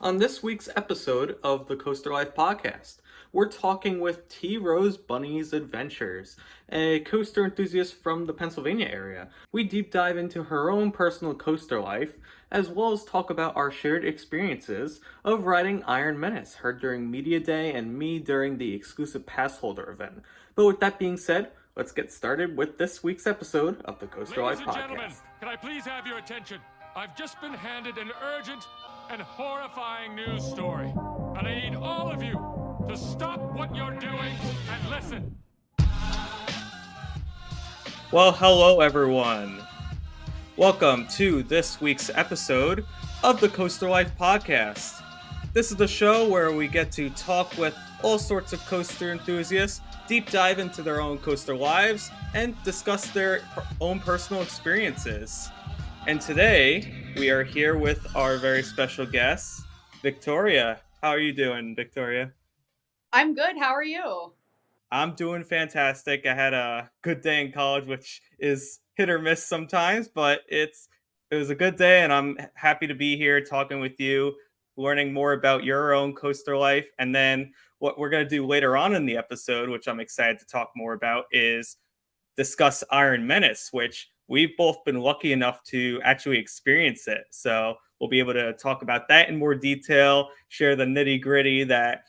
On this week's episode of the Coaster Life podcast, we're talking with T. Rose Bunny's Adventures, a coaster enthusiast from the Pennsylvania area. We deep dive into her own personal coaster life, as well as talk about our shared experiences of riding Iron Menace, her during Media Day and me during the exclusive pass holder event. But with that being said, let's get started with this week's episode of the Coaster Ladies Life and gentlemen, podcast. can I please have your attention? I've just been handed an urgent and horrifying news story, and I need all of you to stop what you're doing and listen. Well, hello everyone. Welcome to this week's episode of the Coaster Life podcast. This is the show where we get to talk with all sorts of coaster enthusiasts, deep dive into their own coaster lives, and discuss their own personal experiences. And today, we are here with our very special guest, Victoria. How are you doing, Victoria? I'm good. How are you? I'm doing fantastic. I had a good day in college, which is hit or miss sometimes, but it was a good day, and I'm happy to be here talking with you, learning more about your own coaster life. And then what we're going to do later on in the episode, which I'm excited to talk more about, is discuss Iron Menace, which we've both been lucky enough to actually experience it. So we'll be able to talk about that in more detail, share the nitty gritty that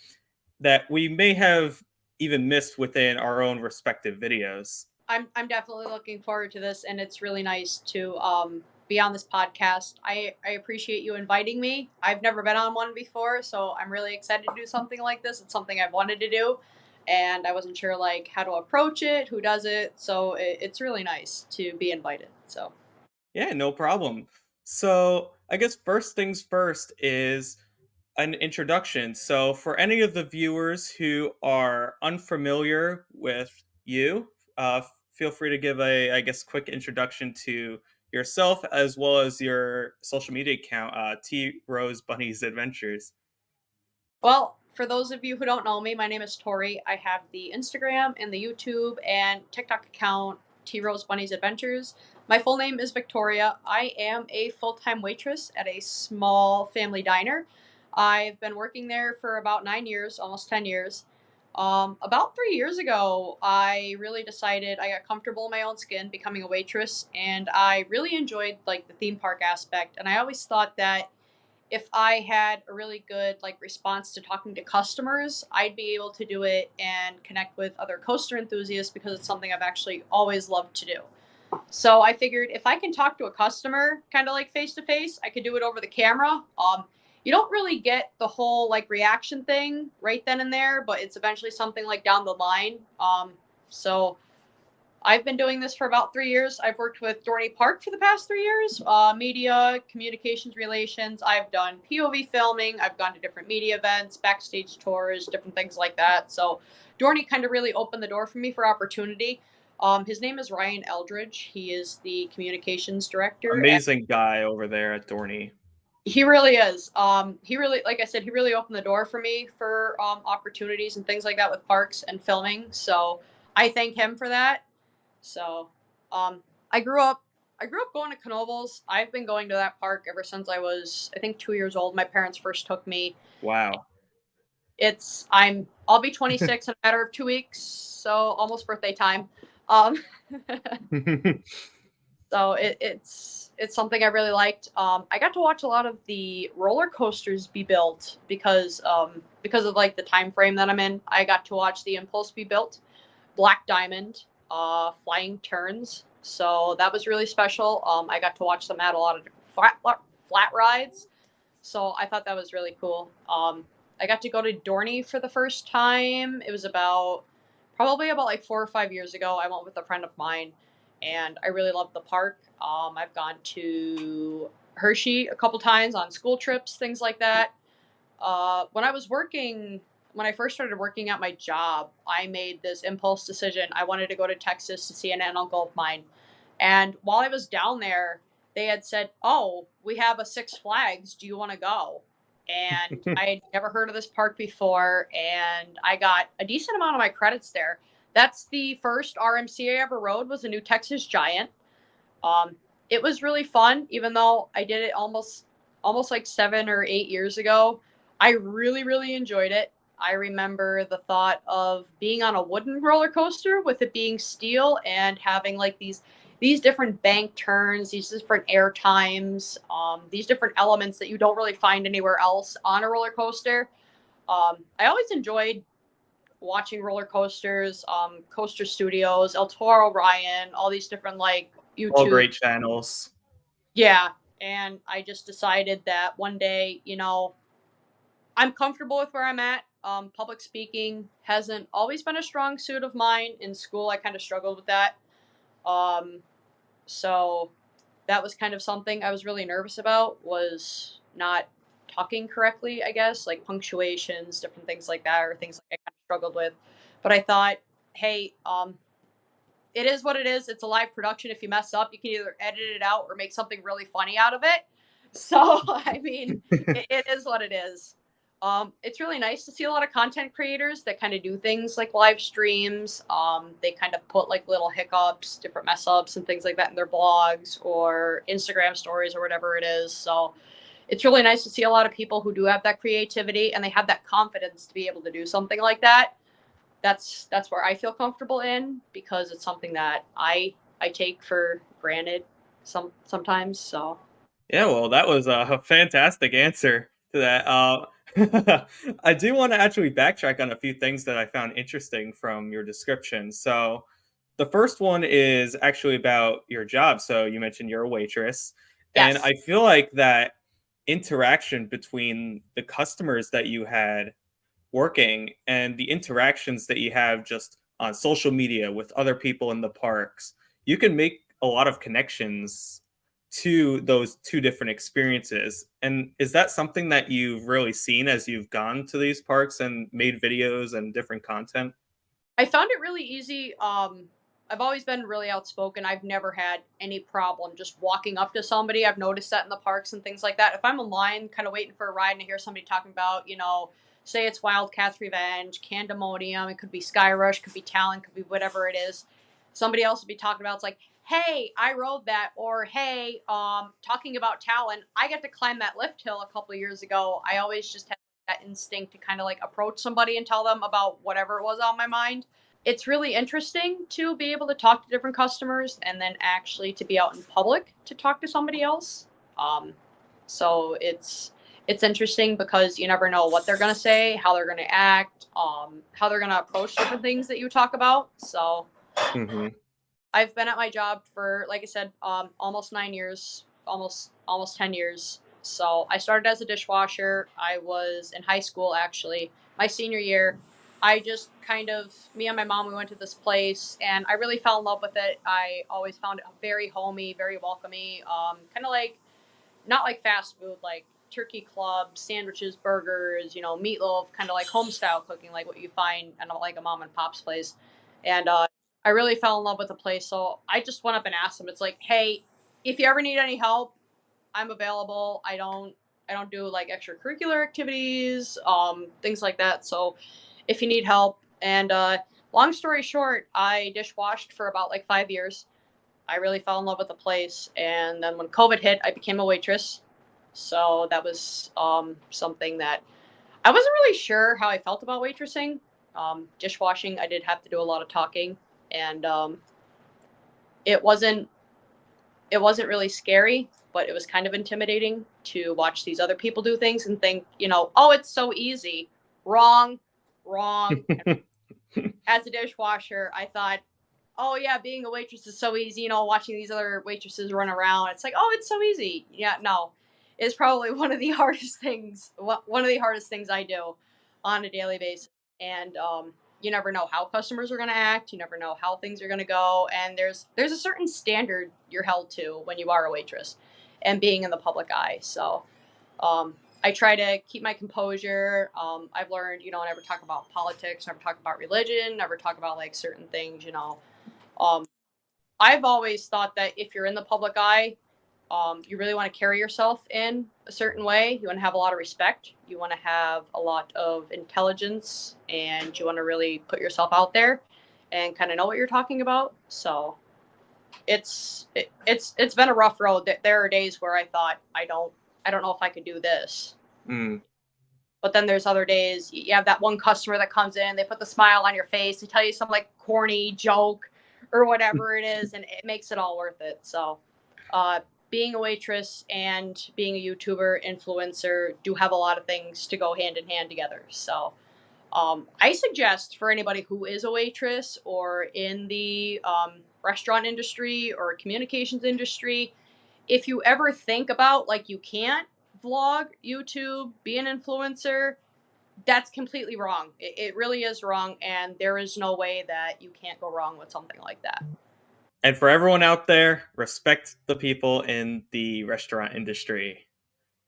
we may have even missed within our own respective videos. I'm definitely looking forward to this, and it's really nice to be on this podcast. I appreciate you inviting me. I've never been on one before, so I'm really excited to do something like this. It's something I've wanted to do, and I wasn't sure like how to approach it, who does it. So it's really nice to be invited. So Yeah, no problem. So I guess first things first is an introduction. So, for any of the viewers who are unfamiliar with you, feel free to give I guess, quick introduction to yourself as well as your social media account, T Rose Bunny's Adventures. well, for those of you who don't know me, my name is Tori. I have the Instagram and the YouTube and TikTok account, T Rose Bunny's Adventures. My full name is Victoria. I am a full-time waitress at a small family diner. I've been working there for about 9 years, almost 10 years. About 3 years ago, I really decided I got comfortable in my own skin becoming a waitress, and I really enjoyed like the theme park aspect. And I always thought that if I had a really good like response to talking to customers, I'd be able to do it and connect with other coaster enthusiasts because it's something I've actually always loved to do. So I figured if I can talk to a customer kind of like face to face, I could do it over the camera. You don't really get the whole like reaction thing right then and there, but it's eventually something like down the line. So I've been doing this for about 3 years. I've worked with Dorney Park for the past 3 years, media, communications relations. I've done POV filming. I've gone to different media events, backstage tours, different things like that. So Dorney kind of really opened the door for me for opportunity. His name is Ryan Eldridge. He is the communications director. Amazing guy over there at Dorney. He really is. He really, like I said, he really opened the door for me for opportunities and things like that with parks and filming. So I thank him for that. So, um, I grew up. I grew up going to Knoebels. I've been going to that park ever since I was, I think, 2 years old. My parents first took me. Wow. I'll be 26 in a matter of 2 weeks, so almost birthday time. Um, so it's something I really liked. I got to watch a lot of the roller coasters be built because of like the time frame that I'm in. I got to watch the Impulse be built, Black Diamond, Flying Turns. So that was really special. I got to watch them at a lot of flat rides. So I thought that was really cool. I got to go to Dorney for the first time. It was probably about like 4 or 5 years ago. I went with a friend of mine, and I really loved the park. I've gone to Hershey a couple times on school trips, things like that. When I first started working at my job, I made this impulse decision. I wanted to go to Texas to see an antelope gold mine. And while I was down there, they had said, "Oh, we have a Six Flags. Do you want to go?" And I had never heard of this park before, and I got a decent amount of my credits there. That's the first RMC I ever rode was a New Texas Giant. It was really fun, even though I did it almost almost like 7 or 8 years ago. I really, really enjoyed it. I remember the thought of being on a wooden roller coaster with it being steel and having like these different bank turns, these different air times, these different elements that you don't really find anywhere else on a roller coaster. I always enjoyed watching roller coasters, Coaster Studios, El Toro Ryan, all these different like All YouTube. great channels. Yeah. And I just decided that one day, I'm comfortable with where I'm at. Public speaking hasn't always been a strong suit of mine. In school, I kind of struggled with that. Um, so that was kind of something I was really nervous about, was not talking correctly, I guess, like punctuations, different things like that, or things like I kind of struggled with. But I thought, hey, it is what it is. It's a live production. If you mess up, you can either edit it out or make something really funny out of it. So, I mean, it is what it is. It's really nice to see a lot of content creators that kind of do things like live streams. They kind of put like little hiccups, different mess ups, and things like that in their blogs or Instagram stories or whatever it is. So, it's really nice to see a lot of people who do have that creativity and they have that confidence to be able to do something like that. That's where I feel comfortable in, because it's something that I take for granted sometimes. So Yeah, well, that was a fantastic answer to that. I do want to actually backtrack on a few things that I found interesting from your description. So, the first one is actually about your job. So, you mentioned you're a waitress, and yes, I feel like that interaction between the customers that you had working and the interactions that you have just on social media with other people in the parks, you can make a lot of connections to those two different experiences. And is that something that you've really seen as you've gone to these parks and made videos and different content? I found it really easy. I've always been really outspoken. I've never had any problem just walking up to somebody. I've noticed that in the parks and things like that. If I'm in line, kind of waiting for a ride, and I hear somebody talking about, say it's Wildcats Revenge, Candemonium, it could be Sky Rush, could be Talon, could be whatever it is. Somebody else would be talking about, it's like, hey, I rode that, or hey, talking about Talon, I got to climb that lift hill a couple of years ago. I always just had that instinct to kind of like approach somebody and tell them about whatever it was on my mind. It's really interesting to be able to talk to different customers and then actually to be out in public to talk to somebody else. Um, so it's interesting because you never know what they're gonna say, how they're gonna act, how they're gonna approach different things that you talk about. So Hmm. I've been at my job for, like I said, almost 9 years, almost 10 years. So I started as a dishwasher. I was in high school actually, my senior year. I just kind of, me and my mom, we went to this place and I really fell in love with it. I always found it very homey, very welcoming. Kind of like, not like fast food, like turkey club, sandwiches, burgers, meatloaf, kind of like home style cooking, like what you find at like a mom and pop's place. And I really fell in love with the place. So I just went up and asked them. It's like, hey, if you ever need any help, I'm available. I don't do like extracurricular activities, things like that. So if you need help, and long story short, I dishwashed for about like 5 years. I really fell in love with the place, and then when COVID hit, I became a waitress. So that was something that I wasn't really sure how I felt about waitressing. Dishwashing, I did have to do a lot of talking, and it wasn't it wasn't really scary, but it was kind of intimidating to watch these other people do things and think, oh, it's so easy. Wrong, wrong. As a dishwasher, I thought, oh yeah, being a waitress is so easy. Watching these other waitresses run around, it's like, oh, it's so easy. Yeah, no, it's probably one of the hardest things. One of the hardest things I do on a daily basis. And you never know how customers are going to act. You never know how things are going to go. And there's a certain standard you're held to when you are a waitress, and being in the public eye. So I try to keep my composure. I've learned, never talk about politics, never talk about religion, never talk about like certain things. um, I've always thought that if you're in the public eye, you really want to carry yourself in a certain way. You want to have a lot of respect. You want to have a lot of intelligence, and you want to really put yourself out there and kind of know what you're talking about. So it's been a rough road. There are days where I thought I don't know if I could do this. Mm. But then there's other days you have that one customer that comes in, they put the smile on your face, they tell you some like corny joke or whatever it is, and it makes it all worth it. So, uh, being a waitress and being a YouTuber influencer do have a lot of things to go hand in hand together. So, I suggest for anybody who is a waitress or in the restaurant industry or communications industry, if you ever think about like you can't vlog, YouTube, be an influencer, that's completely wrong. It really is wrong, and there is no way that you can't go wrong with something like that. And for everyone out there, respect the people in the restaurant industry.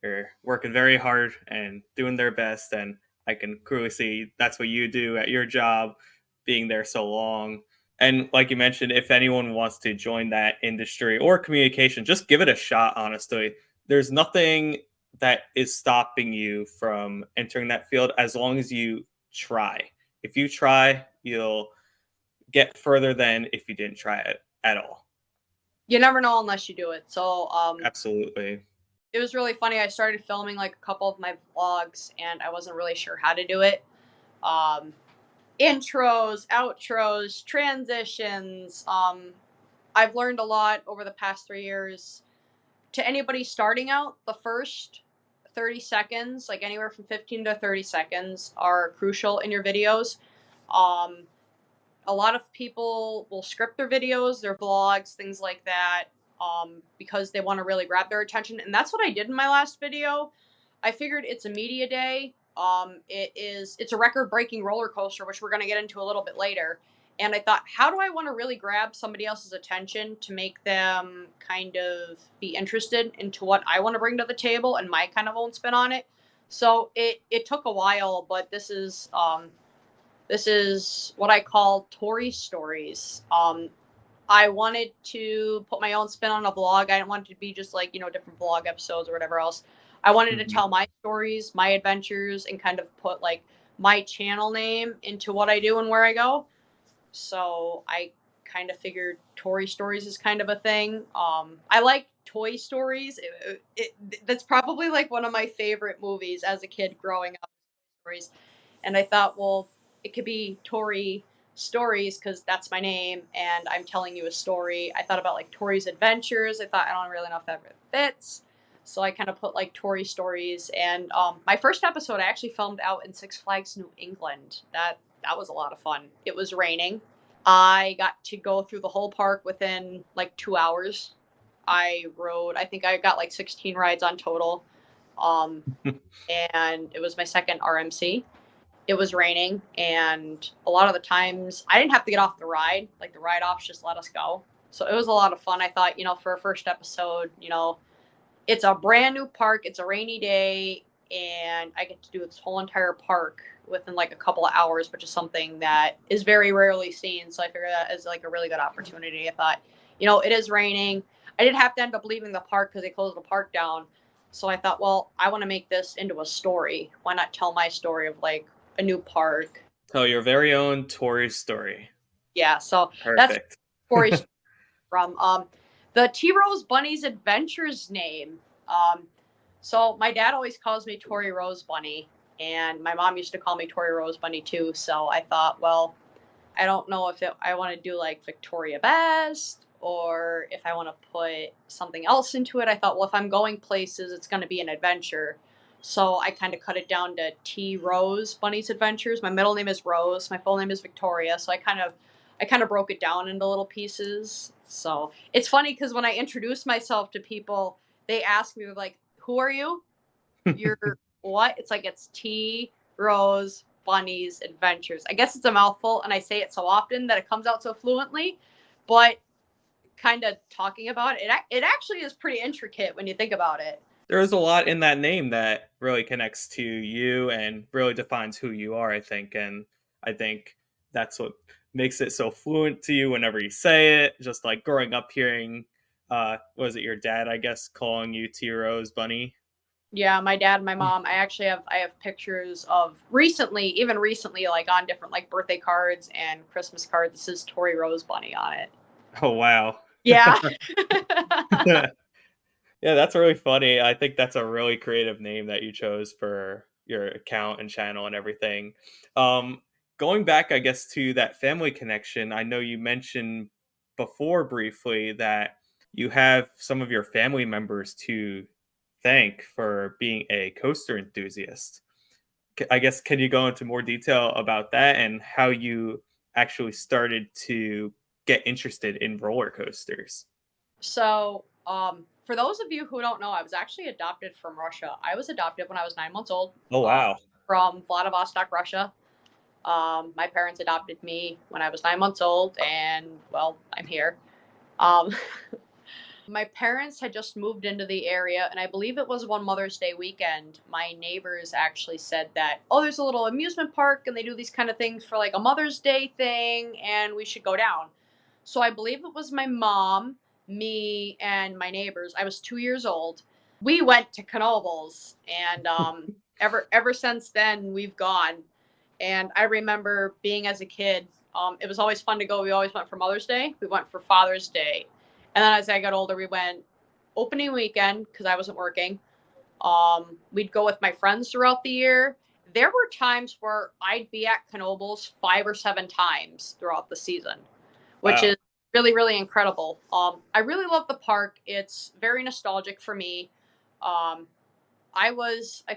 They're working very hard and doing their best, and I can clearly see that's what you do at your job, being there so long. And like you mentioned, if anyone wants to join that industry or communication, just give it a shot, honestly. There's nothing that is stopping you from entering that field as long as you try. If you try, you'll get further than if you didn't try it at all. You never know unless you do it. So, Absolutely. it was really funny. I started filming like a couple of my vlogs, and I wasn't really sure how to do it. Um, Intros, outros, transitions. I've learned a lot over the past 3 years. To anybody starting out, the first 30 seconds, like anywhere from 15 to 30 seconds, are crucial in your videos. Um, a lot of people will script their videos, their vlogs, things like that, because they want to really grab their attention. And that's what I did in my last video. I figured it's a media day. It's a record breaking roller coaster, which we're gonna get into a little bit later. And I thought, how do I want to really grab somebody else's attention to make them kind of be interested into what I want to bring to the table and my kind of own spin on it. So it took a while, but this is what I call Tori stories. I wanted to put my own spin on a vlog. I didn't want it to be just like, different vlog episodes or whatever else. I wanted to Mhm. tell my stories, my adventures, and kind of put like my channel name into what I do and where I go. So I kind of figured Toy Stories is kind of a thing. I like Toy Stories. That's probably like one of my favorite movies as a kid growing up. Stories, and I thought, well, it could be Tori Stories because that's my name, and I'm telling you a story. I thought about like Tori's Adventures. I thought I don't really know if that really fits. So I kind of put like Tori Stories, and my first episode I actually filmed out in Six Flags New England. That was a lot of fun. It was raining. I got to go through the whole park within like 2 hours. I rode. I think I got like 16 rides on total. Um, and it was my second RMC. It was raining, and a lot of the times I didn't have to get off the ride. Like the ride offs just let us go. So it was a lot of fun. I thought, for a first episode, it's a brand new park. It's a rainy day, and I get to do this whole entire park within like a couple of hours, which is something that is very rarely seen. So I figured that is like a really good opportunity. I thought, it is raining. I did have to end up leaving the park because they closed the park down. So I thought, well, I want to make this into a story. Why not tell my story of like a new park? Tell your very own Tori story. Yeah, so that's Perfect. Tori from the T Rose Bunny's Adventures name. Um, so my dad always calls me Tori Rose Bunny, and my mom used to call me Tori Rose Bunny too. So I thought, well, I don't know if I want to do like Victoria Best or if I want to put something else into it. I thought, well, if I'm going places, it's going to be an adventure. So I kind of cut it down to T Rose Bunny's Adventures. My middle name is Rose. My full name is Victoria. So I kind of broke it down into little pieces. So it's funny because when I introduce myself to people, they ask me like, "Who are you? You're what?" It's T Rose Bunny's Adventures. I guess it's a mouthful, and I say it so often that it comes out so fluently. But kind of talking about it, it actually is pretty intricate when you think about it. There is a lot in that name that really connects to you and really defines who you are, I think. And I think that's what makes it so fluent to you whenever you say it. Just like growing up hearing, was it your dad, I guess, calling you T Rose Bunny? Yeah, my dad and my mom. I have pictures of even recently, like on different like birthday cards and Christmas cards. This is Tori Rose Bunny on it. Oh, wow. Yeah. Yeah, that's really funny. I think that's a really creative name that you chose for your account and channel and everything. Um, Going back, I guess, to that family connection, I know you mentioned before briefly that you have some of your family members to thank for being a coaster enthusiast. I guess, can you go into more detail about that and how you actually started to get interested in roller coasters? So, for those of you who don't know, I was actually adopted from Russia. I was adopted when I was 9 months old, Oh, wow. from Vladivostok, Russia. My parents adopted me when I was 9 months old, and well, I'm here. Um, my parents had just moved into the area, and I believe it was one Mother's Day weekend. My neighbors actually said that, oh, there's a little amusement park, and they do these kind of things for like a Mother's Day thing, and we should go down. So I believe it was my mom, me, and my neighbors. I was 2 years old. We went to Knoebels, and ever since then we've gone. And I remember being as a kid, it was always fun to go. We always went for Mother's Day. We went for Father's Day, and then as I got older, we went opening weekend because I wasn't working. We'd go with my friends throughout the year. There were times where I'd be at Knoebels 5 or 7 times throughout the season, which Wow. is really, really incredible. I really love the park. It's very nostalgic for me. Um, I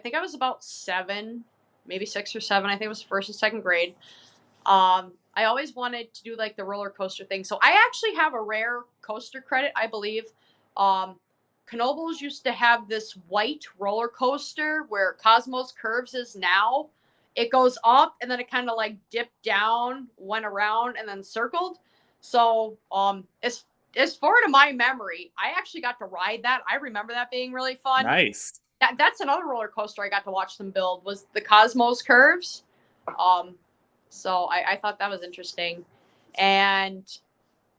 think I was about 7, maybe 6 or 7. I think it was first and second grade. I always wanted to do like the roller coaster thing. So I actually have a rare coaster credit, I believe. Um, Knoebels used to have this white roller coaster where Cosmos Curves is now. It goes up and then it kind of like dipped down, went around, and then circled. So as far to my memory, I actually got to ride that. I remember that being really fun. Nice. That's another roller coaster I got to watch them build was the Cosmos Curves. Um, so I thought that was interesting. And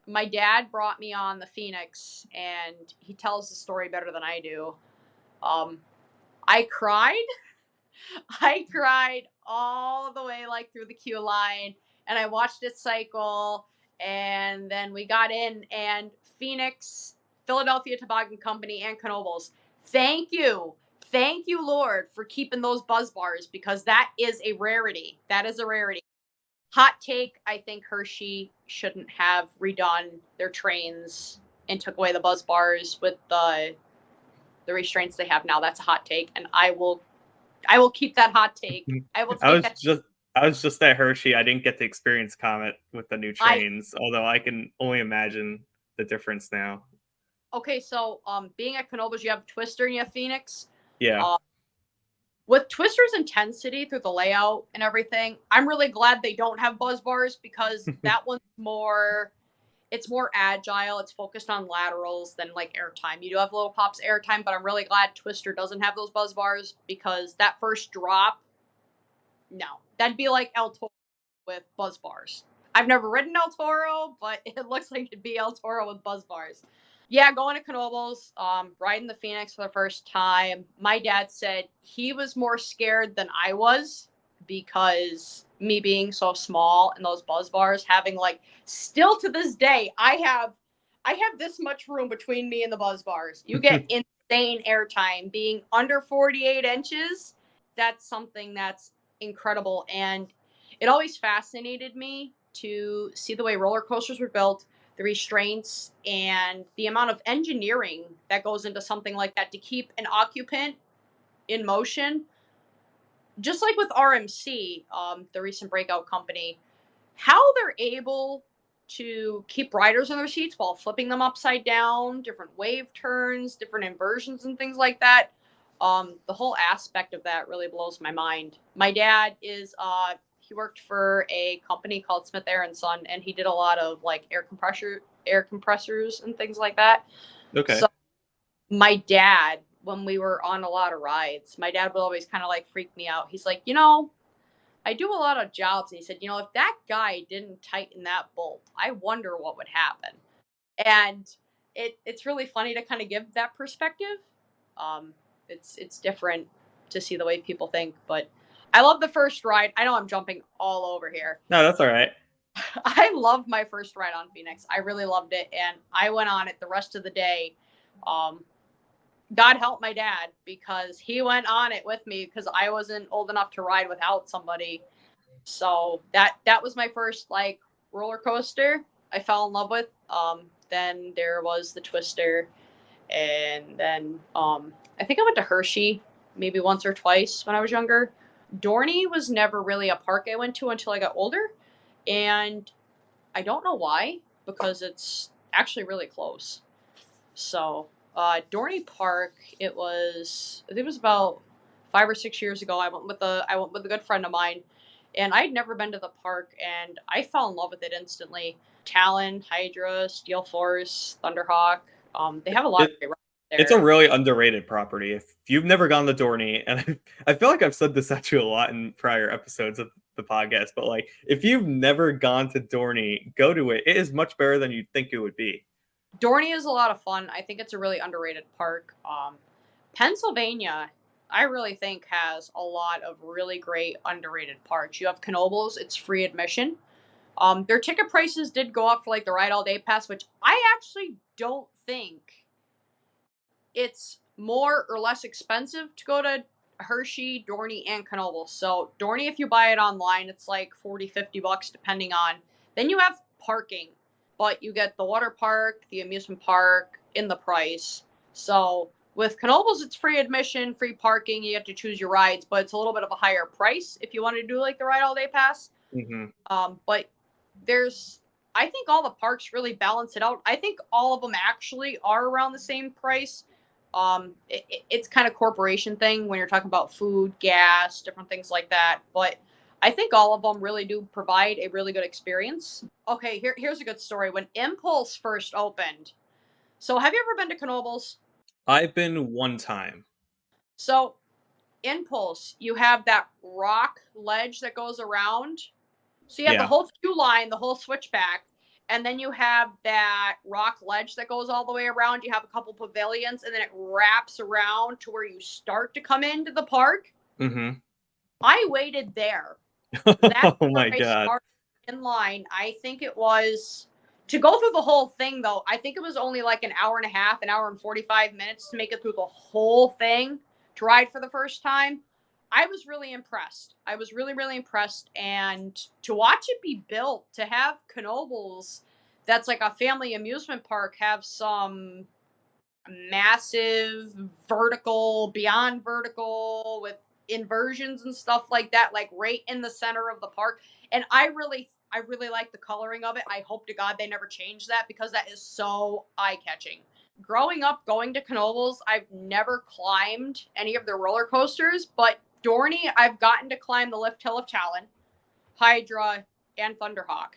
my dad brought me on the Phoenix, and he tells the story better than I do. Um, I cried. I cried all the way like through the queue line, and I watched it cycle. And then we got in, and Phoenix, Philadelphia Toboggan Company, and Knoebels. Thank you, Lord, for keeping those buzz bars because that is a rarity. That is a rarity. Hot take, I think Hershey shouldn't have redone their trains and took away the buzz bars with the restraints they have now. That's a hot take, and I will keep that hot take. Mhm. I will I take was that. just I was just at Hershey. I didn't get to experience Comet with the new I trains, although I can only imagine the difference now. Okay, so being at Knoebels, you have Twister and you have Phoenix. Yeah. Uh, with Twister's intensity through the layout and everything, I'm really glad they don't have buzz bars because that one's more. It's more agile. It's focused on laterals than like airtime. You do have Little Pop's airtime, but I'm really glad Twister doesn't have those buzz bars because that first drop, no, that'd be like El Toro with buzz bars. I've never ridden El Toro, but it looks like it'd be El Toro with buzz bars. Yeah, going to Knoebels, riding the Phoenix for the first time. My dad said he was more scared than I was because me being so small and those buzz bars having like still to this day, I have this much room between me and the buzz bars. You get insane airtime being under 48 inches. That's something that's incredible. And it always fascinated me to see the way roller coasters were built, the restraints, and the amount of engineering that goes into something like that to keep an occupant in motion. Just like with RMC, the recent breakout company, how they're able to keep riders in their seats while flipping them upside down, different wave turns, different inversions, and things like that. The whole aspect of that really blows my mind. My dad is he worked for a company called Smith Air and Son, and he did a lot of like air compressors and things like that. Okay. So my dad, when we were on a lot of rides, my dad would always kind of like freak me out. He's like, I do a lot of jobs. And he said, if that guy didn't tighten that bolt, I wonder what would happen. And it's really funny to kind of give that perspective. Um, it's different to see the way people think, but I love the first ride. I know I'm jumping all over here. No, that's all right. I love my first ride on Phoenix. I really loved it, and I went on it the rest of the day. Um, God help my dad because he went on it with me because I wasn't old enough to ride without somebody. So that was my first like roller coaster I fell in love with. Then there was the Twister, and then I think I went to Hershey maybe once or twice when I was younger. Dorney was never really a park I went to until I got older, and I don't know why because it's actually really close. So Dorney Park, I think it was about 5 or 6 years ago. I went with a good friend of mine, and I'd never been to the park, and I fell in love with it instantly. Talon, Hydra, Steel Force, Thunderhawk. They have a lot of It great rides it's a there. really underrated property. If you've never gone to Dorney, and I feel like I've said this actually a lot in prior episodes of the podcast, but like if you've never gone to Dorney, go to it. It is much better than you'd think it would be. Dorney is a lot of fun. I think it's a really underrated park. Pennsylvania, I really think has a lot of really great underrated parks. You have Knoebels, it's free admission. Their ticket prices did go up for like the ride all day pass, which I actually don't think it's more or less expensive to go to Hershey, Dorney, and Knoebels. So Dorney, if you buy it online, it's like 40, $50 depending on. Then you have parking, but you get the water park, the amusement park in the price. So with Knoebels, it's free admission, free parking. You have to choose your rides, but it's a little bit of a higher price if you want to do like the ride all day pass. Hmm. But there's, I think all the parks really balance it out. I think all of them actually are around the same price. It's kind of corporation thing when you're talking about food, gas, different things like that. But I think all of them really do provide a really good experience. Okay, here's a good story. When Impulse first opened, so have you ever been to Knoebels? I've been one time. So Impulse, you have that rock ledge that goes around. So you have the Yeah. whole queue line, the whole switchback, and then you have that rock ledge that goes all the way around. You have a couple pavilions, and then it wraps around to where you start to come into the park. Hmm. I waited there. That's Oh where my I god. started in line. I think it was to go through the whole thing, though. I think it was only like an hour and a half, an hour and 45 minutes to make it through the whole thing to ride for the first time. I was really impressed. I was really, really impressed. And to watch it be built, to have Knoebels, that's like a family amusement park, have some massive vertical, beyond vertical with inversions and stuff like that, like right in the center of the park. And I really like the coloring of it. I hope to God they never change that because that is so eye catching. Growing up going to Knoebels, I've never climbed any of the roller coasters, but Dorney, I've gotten to climb the lift hill of Talon, Hydra, and Thunderhawk.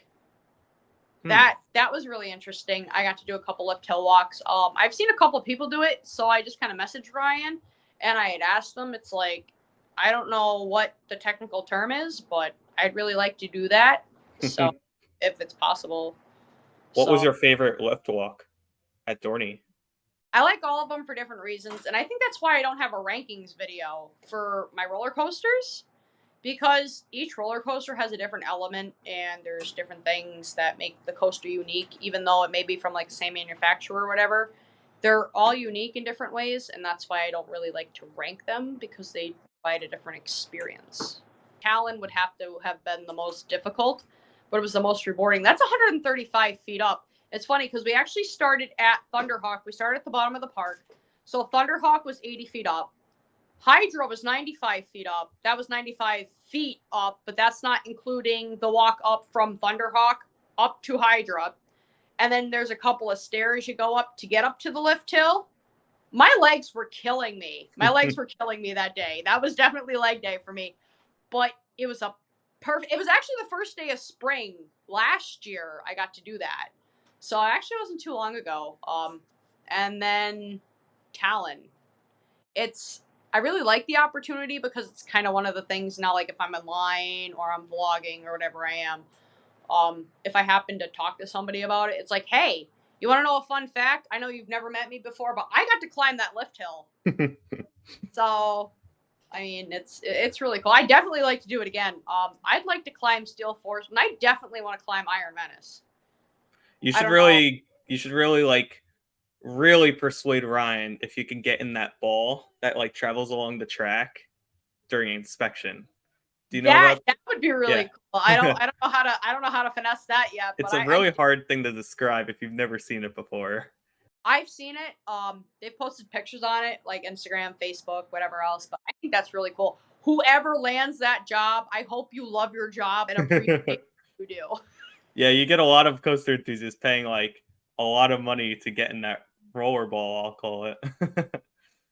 Hmm. That was really interesting. I got to do a couple lift hill walks. I've seen a couple of people do it, so I just kind of messaged Ryan, and I had asked them. It's like I don't know what the technical term is, but I'd really like to do that. So if it's possible, What was so your favorite lift walk at Dorney? I like all of them for different reasons, and I think that's why I don't have a rankings video for my roller coasters because each roller coaster has a different element and there's different things that make the coaster unique even though it may be from like the same manufacturer or whatever. They're all unique in different ways, and that's why I don't really like to rank them because they provide a different experience. Talon would have to have been the most difficult, but it was the most rewarding. That's 135 feet up. It's funny because we actually started at Thunderhawk. We started at the bottom of the park. So Thunderhawk was 80 feet up. Hydra was 95 feet up. That was 95 feet up, but that's not including the walk up from Thunderhawk up to Hydra. And then there's a couple of stairs you go up to get up to the lift hill. My legs were killing me. My legs were killing me that day. That was definitely leg day for me. But it was a perfect. It was actually the first day of spring last year. I got to do that, so actually it wasn't too long ago. And then Talon. It's I really like the opportunity because it's kind of one of the things now. Like if I'm in line or I'm vlogging or whatever I am, if I happen to talk to somebody about it, it's like, hey, you want to know a fun fact? I know you've never met me before, but I got to climb that lift hill. So I mean, it's really cool. I definitely like to do it again. I'd like to climb Steel Force, and I definitely want to climb Iron Menace. You I should don't know. really like really persuade Ryan if you can get in that ball that like travels along the track during inspection. Do you know That about? that would be Yeah. really cool. I don't know how to finesse that yet, but It's a I really hard thing to describe if you've never seen it before. I've seen it. They've posted pictures on it, like Instagram, Facebook, whatever else. But I think that's really cool. Whoever lands that job, I hope you love your job and appreciate what you do. Yeah, you get a lot of coaster enthusiasts paying like a lot of money to get in that rollerball, I'll call it.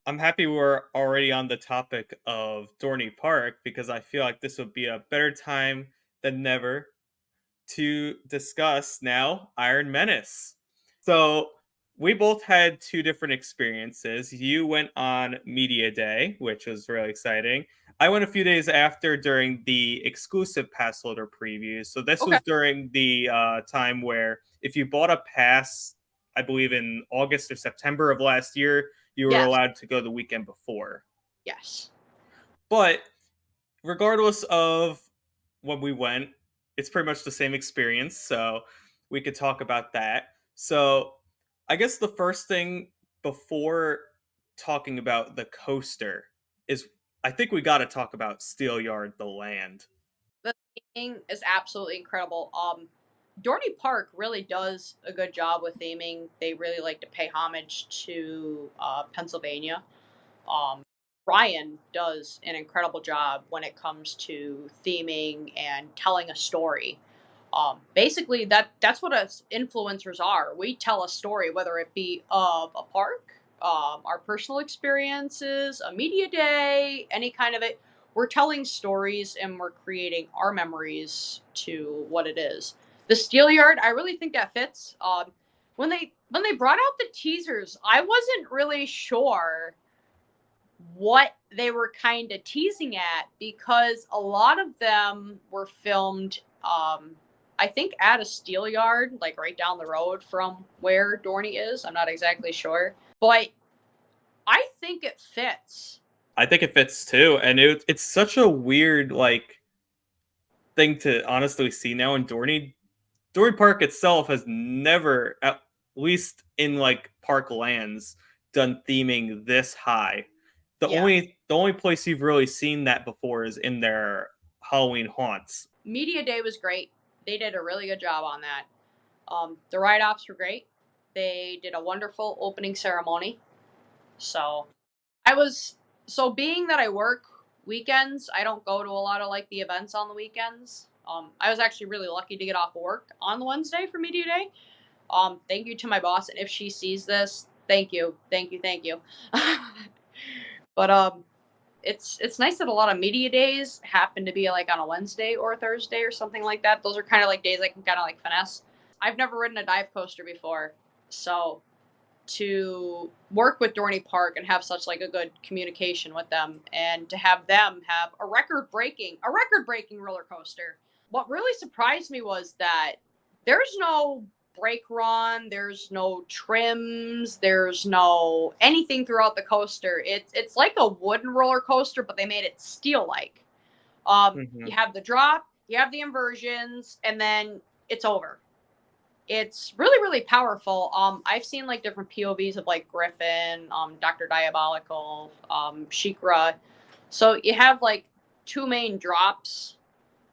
I'm happy we're already on the topic of Dorney Park because I feel like this would be a better time than never to discuss now Iron Menace. So we both had two different experiences. You went on Media Day, which was really exciting. I went a few days after during the exclusive pass holder previews. So this Okay. was during the time where if you bought a pass, I believe in August or September of last year, you were Yes. allowed to go the weekend before. Yes. But regardless of when we went, it's pretty much the same experience. So we could talk about that. So I guess the first thing before talking about the coaster is I think we got to talk about Steelyard, the land. The theming is absolutely incredible. Dorney Park really does a good job with theming. They really like to pay homage to Pennsylvania. Um, Ryan does an incredible job when it comes to theming and telling a story. Basically, that's what us influencers are. We tell a story, whether it be of a park, our personal experiences, a media day, any kind of it. We're telling stories and we're creating our memories to what it is. The Steelyard, I really think that fits. When they brought out the teasers, I wasn't really sure what they were kind of teasing at because a lot of them were filmed I think at a steel yard, like right down the road from where Dorney is. I'm not exactly sure, but I think it fits. I think it fits too, and it's such a weird like thing to honestly see now in Dorney Park itself has never, at least in like park lands, done theming this high. Yeah. The only place you've really seen that before is in their Halloween haunts. Media Day was great. They did a really good job on that. The ride ops were great. They did a wonderful opening ceremony. So I was so being that I work weekends, I don't go to a lot of like the events on the weekends. I was actually really lucky to get off work on the Wednesday for Media Day. Thank you to my boss, and if she sees this, thank you. But it's nice that a lot of media days happen to be like on a Wednesday or a Thursday or something like that. Those are kind of like days I can kind of like finesse. I've never ridden a dive coaster before, so to work with Dorney Park and have such like a good communication with them and to have them have a record breaking roller coaster. What really surprised me was that there's no brake run, there's no trims, there's no anything throughout the coaster. It's like a wooden roller coaster, but they made it steel like. Hmm. You have the drop, you have the inversions, and then it's over. It's really, really powerful. I've seen like different POVs of like Griffin, Dr. Diabolical, Shikra. So you have like two main drops,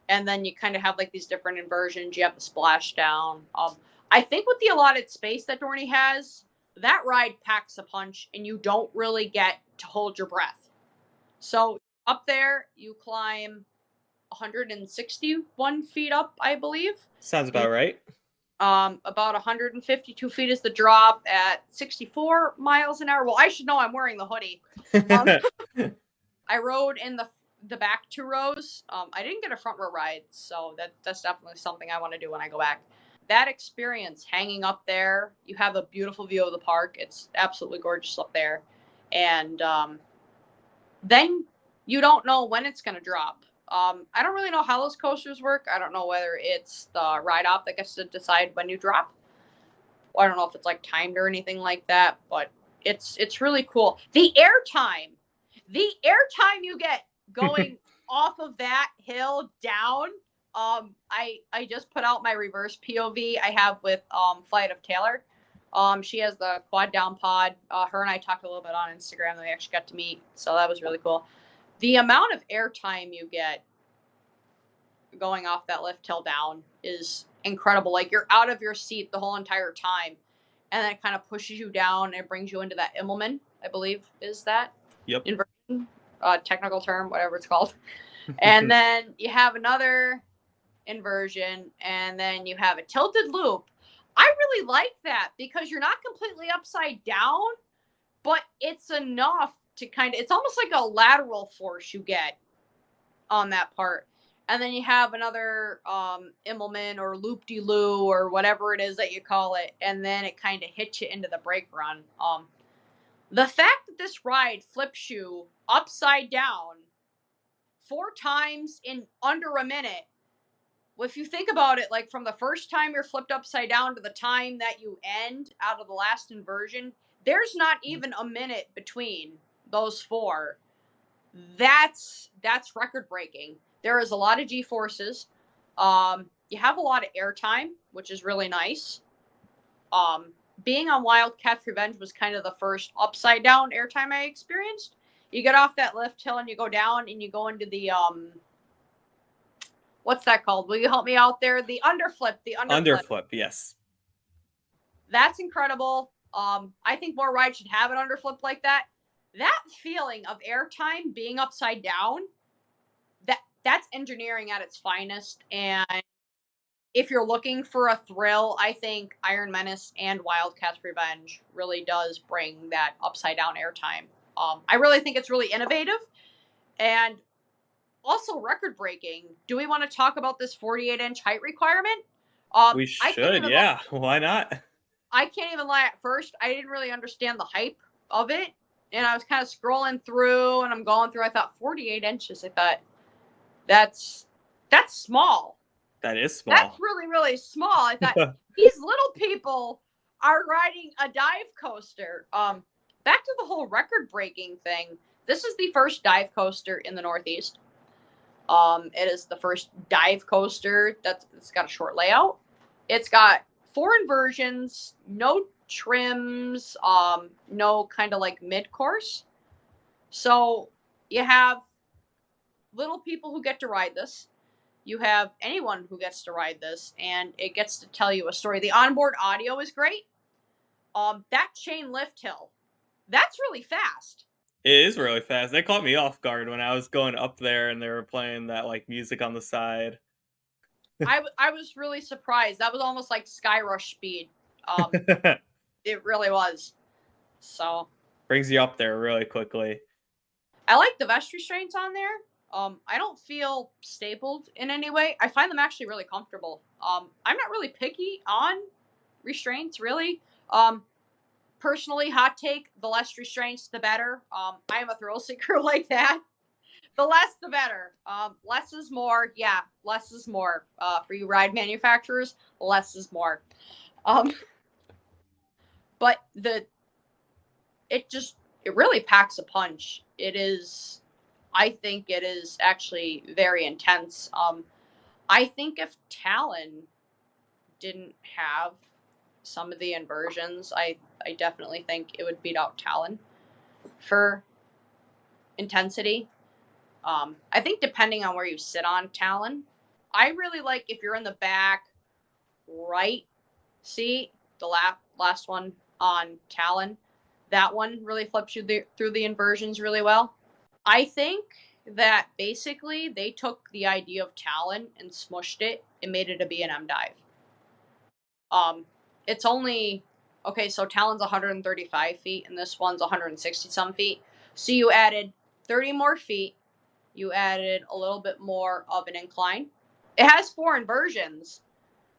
and then you kind of have like these different inversions. You have the splashdown. I think with the allotted space that Dorney has, that ride packs a punch, and you don't really get to hold your breath. So up there, you climb 161 feet up, I believe. Sounds And about right. about 152 feet is the drop at 64 miles an hour. Well, I should know I'm wearing the hoodie. Um, I rode in the back two rows. I didn't get a front row ride, so that's definitely something I want to do when I go back. That experience hanging up there, you have a beautiful view of the park. It's absolutely gorgeous up there, and then you don't know when it's going to drop. I don't really know how those coasters work. I don't know whether it's the ride op that gets to decide when you drop. I don't know if it's like timed or anything like that, but it's really cool. The airtime you get going off of that hill down. I just put out my reverse POV I have with Flight of Taylor. She has the quad down pod. Her and I talked a little bit on Instagram, and we actually got to meet, so that was really cool. The amount of airtime you get going off that lift hill down is incredible. Like, you're out of your seat the whole entire time, and then it kind of pushes you down and it brings you into that Immelman, I believe is that Yep. inversion, technical term, whatever it's called. And then you have another inversion, and then you have a tilted loop. I really like that because you're not completely upside down, but it's enough to it's almost like a lateral force you get on that part. And then you have another Immelman or loop-de-loo or whatever it is that you call it, and then it kind of hits you into the brake run. The fact that this ride flips you upside down 4 times in under a minute, well, if you think about it, like from the first time you're flipped upside down to the time that you end out of the last inversion, there's not even a minute between those 4. That's record breaking. There is a lot of G forces. You have a lot of airtime, which is really nice. Being on Wildcat's Revenge was kind of the first upside down airtime I experienced. You get off that lift hill and you go down and you go into the what's that called? Will you help me out there? The underflip. The underflip. Underflip, yes. That's incredible. I think more rides should have an underflip like that. That feeling of airtime being upside down, that's engineering at its finest. And if you're looking for a thrill, I think Iron Menace and Wildcat's Revenge really does bring that upside down airtime. I really think it's really innovative and also record breaking. Do we want to talk about this 48-inch height requirement? We should, yeah. Why not? I can't even lie. At first, I didn't really understand the hype of it, and I was kind of scrolling through, and I'm going through. I thought 48 inches. I thought that's small. That is small. That's really, really small. I thought these little people are riding a dive coaster. Back to the whole record breaking thing. This is the first dive coaster in the Northeast. It is the first dive coaster it's got a short layout. It's got 4 inversions, no trims, no kind of like mid-course. So you have little people who get to ride this. You have anyone who gets to ride this, and it gets to tell you a story. The onboard audio is great. That chain lift hill, that's really fast. It is really fast. They caught me off guard when I was going up there and they were playing that like music on the side. I was really surprised. That was almost like Sky Rush speed. It really was. So brings you up there really quickly. I like the vest restraints on there. I don't feel stapled in any way. I find them actually really comfortable. I'm not really picky on restraints, really. Personally, hot take, the less restraints, the better. I am a thrill seeker like that. The less, the better. Less is more. Yeah, less is more. For you ride manufacturers, less is more. But it really packs a punch. I think it is actually very intense. I think if Talon didn't have some of the inversions, I definitely think it would beat out Talon for intensity. I think depending on where you sit on Talon, I really like if you're in the back right seat, the last one on Talon, that one really flips you through the inversions really well. I think that basically they took the idea of Talon and smushed it and made it a B&M dive. It's only, okay, so Talon's 135 feet and this one's 160 some feet. So you added 30 more feet. You added a little bit more of an incline. It has 4 inversions,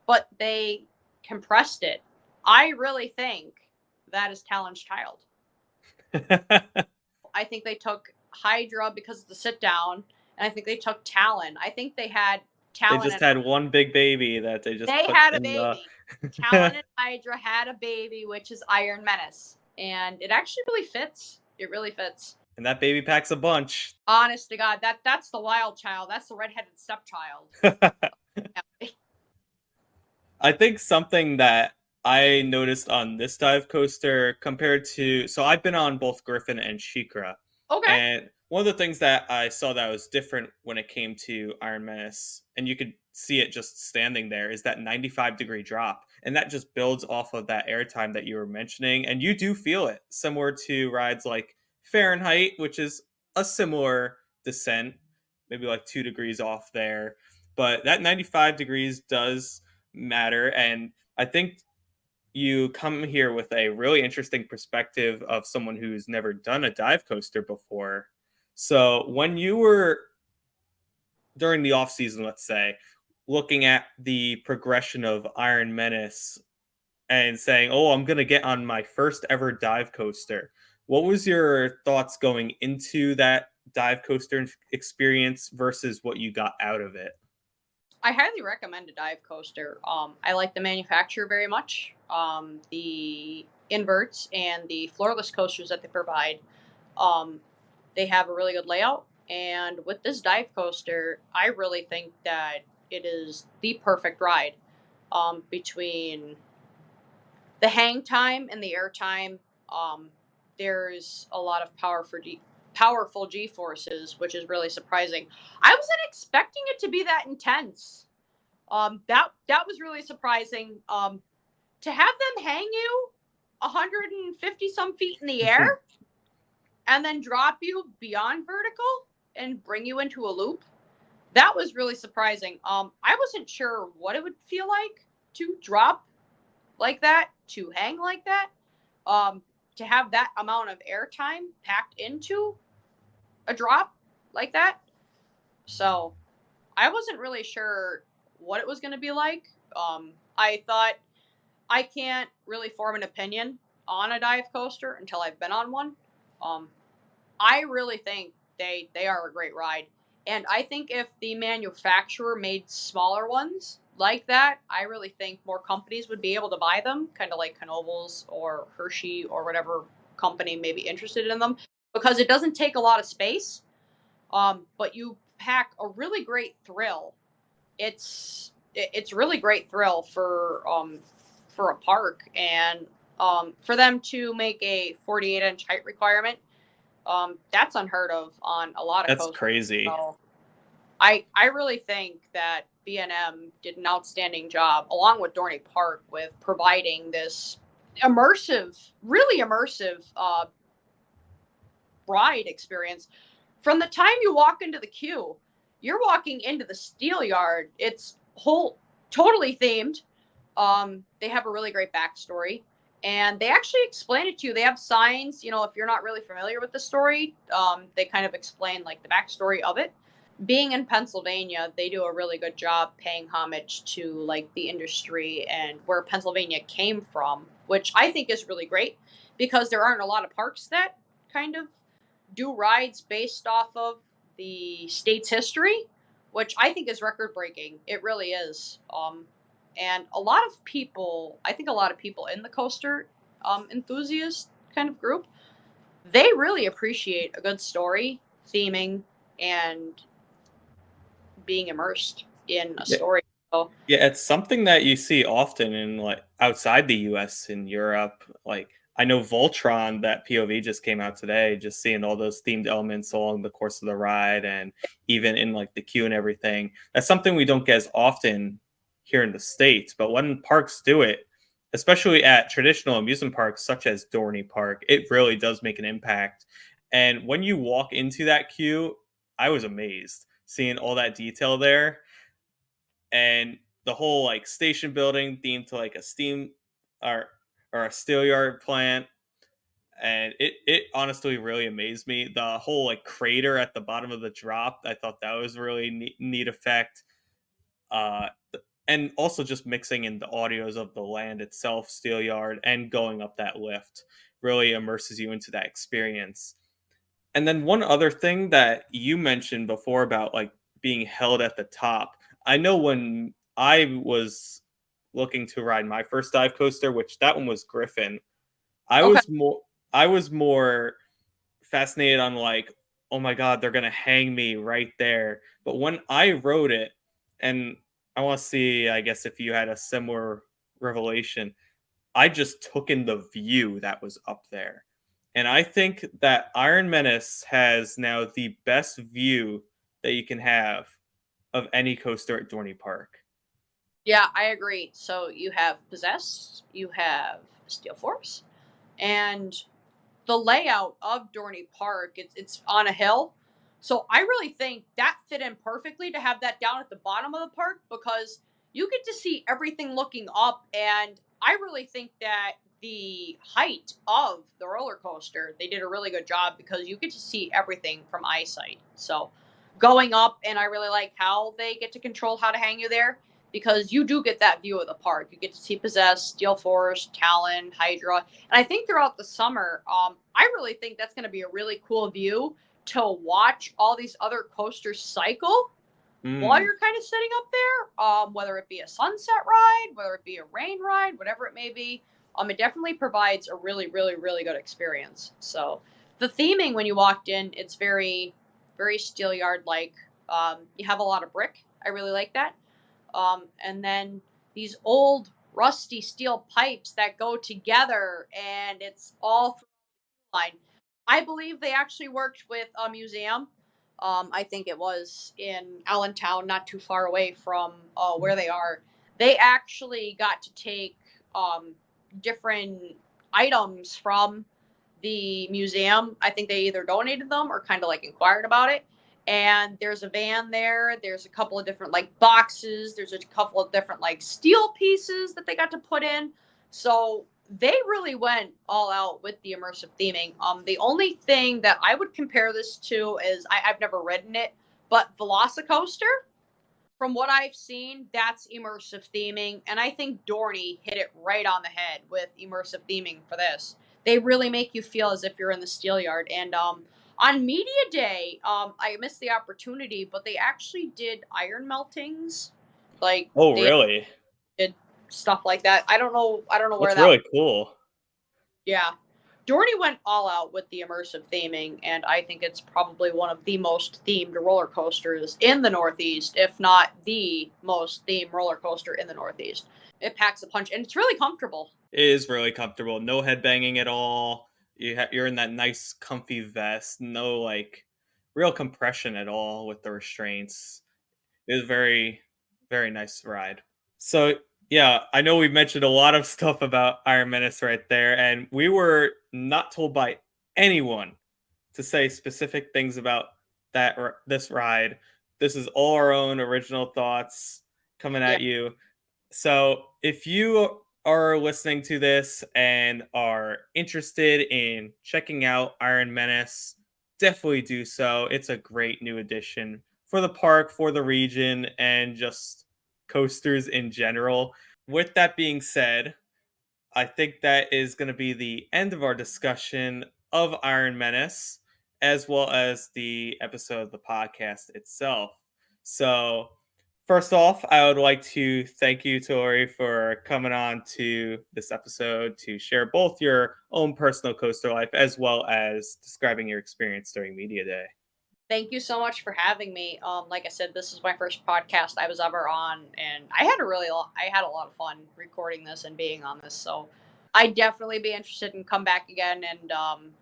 but they compressed it. I really think that is Talon's child. I think they took Hydra because of the sit down, and I think they took Talon. I think they had Talon. They just had one big baby that they had a baby. Talon and Hydra had a baby, which is Iron Menace, and it actually really fits. It really fits. And that baby packs a bunch. Honest to God, that's the wild child. That's the redheaded stepchild. I think something that I noticed on this dive coaster compared to, so I've been on both Griffin and Shikra, Okay. and one of the things that I saw that was different when it came to Iron Menace, and you could see it just standing there, is that 95-degree drop, and that just builds off of that airtime that you were mentioning, and you do feel it, similar to rides like Fahrenheit, which is a similar descent, maybe like 2 degrees off there, but that 95 degrees does matter, and I think you come here with a really interesting perspective of someone who's never done a dive coaster before. So, when you were during the off season, let's say, looking at the progression of Iron Menace and saying, "Oh, I'm going to get on my first ever dive coaster." What was your thoughts going into that dive coaster experience versus what you got out of it? I highly recommend a dive coaster. I like the manufacturer very much. The inverts and the floorless coasters that they provide, um, they have a really good layout. And with this dive coaster, I really think that it is the perfect ride between the hang time and the air time. Um, there's a lot of powerful G forces, which is really surprising. I wasn't expecting it to be that intense. That was really surprising. To have them hang you 150 some feet in the air and then drop you beyond vertical and bring you into a loop. That was really surprising. I wasn't sure what it would feel like to drop like that, to hang like that, um, to have that amount of airtime packed into a drop like that. So I wasn't really sure what it was going to be like. I thought I can't really form an opinion on a dive coaster until I've been on one. Um, I really think they are a great ride, and I think if the manufacturer made smaller ones like that, I really think more companies would be able to buy them, kind of like Knoebels or Hershey or whatever company may be interested in them, because it doesn't take a lot of space, but you pack a really great thrill. It's really great thrill for a park, and for them to make a 48-inch height requirement, that's unheard of on a lot of That's coasts. crazy. So I really think that B&M did an outstanding job, along with Dorney Park, with providing this really immersive ride experience. From the time you walk into the queue, you're walking into the steel yard. It's whole totally themed. They have a really great backstory, and they actually explain it to you. They have signs. If you're not really familiar with the story, they kind of explain like the backstory of it. Being in Pennsylvania, they do a really good job paying homage to like the industry and where Pennsylvania came from, which I think is really great because there aren't a lot of parks that kind of do rides based off of the state's history, which I think is record breaking. It really is. And a lot of people, I think a lot of people in the coaster enthusiast kind of group, they really appreciate a good story, theming, and being immersed in a story. So, Yeah, it's something that you see often in like outside the US in Europe. Like I know Voltron, that POV just came out today, just seeing all those themed elements along the course of the ride and even in like the queue and everything. That's something we don't get as often here in the States. But when parks do it, especially at traditional amusement parks such as Dorney Park, it really does make an impact. And when you walk into that queue, I was amazed seeing all that detail there and the whole like station building themed to like a steam or or a steel yard plant, and it honestly really amazed me. The whole like crater at the bottom of the drop, I thought that was a really neat effect. uh and also just mixing in the audios of the land itself, steel yard, and going up that lift really immerses you into that experience. And then one other thing that you mentioned before about like being held at the top. I know when I was looking to ride my first dive coaster, which that one was Griffin, I okay. was more I was more fascinated on like, oh my god, they're gonna hang me right there. But when I rode it, and I want to see, I guess if you had a similar revelation, I just took in the view that was up there. And I think that Iron Menace has now the best view that you can have of any coaster at Dorney Park. Yeah, I agree. So you have Possessed, you have Steel Force, and the layout of Dorney Park, it's on a hill. So I really think that fit in perfectly to have that down at the bottom of the park because you get to see everything looking up, and I really think that the height of the roller coaster, they did a really good job because you get to see everything from eyesight. So going up, and I really like how they get to control how to hang you there because you do get that view of the park. You get to see Possessed, Steel Force, Talon, Hydra, and I think throughout the summer, I really think that's going to be a really cool view to watch all these other coasters cycle while Mm, you're kind of sitting up there. Whether it be a sunset ride, whether it be a rain ride, whatever it may be. It definitely provides a really, really, really good experience. So the theming when you walked in, it's very, very Steelyard like. You have a lot of brick. I really like that. And then these old rusty steel pipes that go together, and it's all through the line. I believe they actually worked with a museum. I think it was in Allentown, not too far away from where they are. They actually got to take different items from the museum. I think they either donated them or kind of like inquired about it. And there's a van there. There's a couple of different like boxes. There's a couple of different like steel pieces that they got to put in. So they really went all out with the immersive theming. The only thing that I would compare this to is I've never ridden it, but Velocicoaster, from what I've seen, that's immersive theming, and I think Dorney hit it right on the head with immersive theming for this. They really make you feel as if you're in the Steelyard. And on Media Day, I missed the opportunity, but they actually did iron meltings, like oh, they really? did stuff like that. I don't know where That's that. really cool. Yeah. Dorney went all out with the immersive theming, and I think it's probably one of the most themed roller coasters in the Northeast, if not the most themed roller coaster in the Northeast. It packs a punch, and it's really comfortable. It is really comfortable. No headbanging at all. You're in that nice, comfy vest. No like real compression at all with the restraints. It was very, very nice ride. So yeah, I know we've mentioned a lot of stuff about Iron Menace right there, and we were not told by anyone to say specific things about this ride. This is all our own original thoughts coming Yeah. at you. So if you are listening to this and are interested in checking out Iron Menace, definitely do so. It's a great new addition for the park, for the region, and just coasters in general. With that being said, I think that is going to be the end of our discussion of Iron Menace, as well as the episode of the podcast itself. So, first off, I would like to thank you, Tori, for coming on to this episode to share both your own personal coaster life as well as describing your experience during Media Day. Thank you so much for having me. Like I said, this is my first podcast I was ever on, and I had a lot of fun recording this and being on this. So I'd definitely be interested in come back again and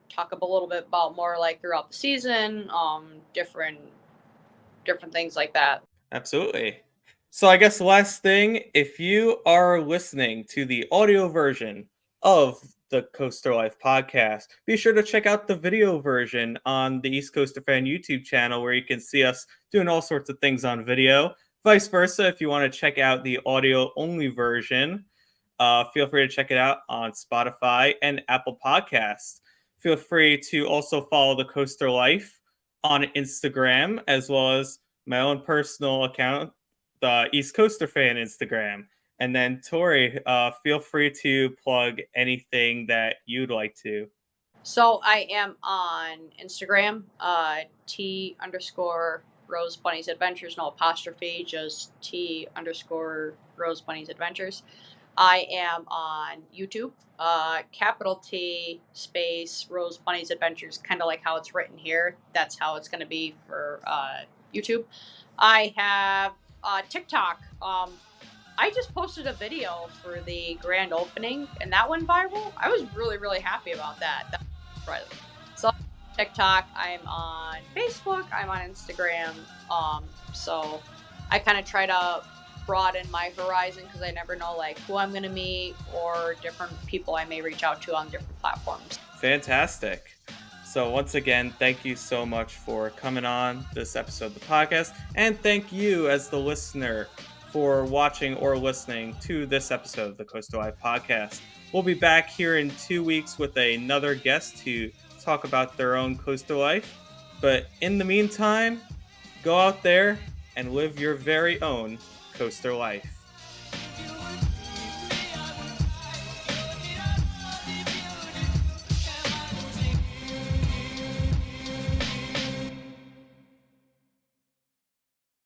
talk a little bit about more like throughout the season, different things like that. Absolutely. So I guess the last thing, if you are listening to the audio version of the Coaster Life podcast, be sure to check out the video version on the East Coaster Fan YouTube channel where you can see us doing all sorts of things on video. Vice versa, if you want to check out the audio only version, feel free to check it out on Spotify and Apple Podcasts. Feel free to also follow the Coaster Life on Instagram as well as my own personal account, the East Coaster Fan Instagram. And then Tori, feel free to plug anything that you'd like to. So I am on Instagram, T underscore Rose Bunny's Adventures, no apostrophe, just T underscore Rose Bunny's Adventures. I am on YouTube, capital T space Rose Bunny's Adventures, kind of like how it's written here. That's how it's going to be for YouTube. I have TikTok. I just posted a video for the grand opening, and that went viral. I was really, really happy about that. That was surprising. So I'm on TikTok, I'm on Facebook, I'm on Instagram. So I kind of try to broaden my horizon because I never know like who I'm gonna meet or different people I may reach out to on different platforms. Fantastic. So once again, thank you so much for coming on this episode of the podcast, and thank you as the listener for watching or listening to this episode of the Coastal Life podcast. We'll be back here in 2 weeks with another guest to talk about their own coastal life. But in the meantime, go out there and live your very own coastal life.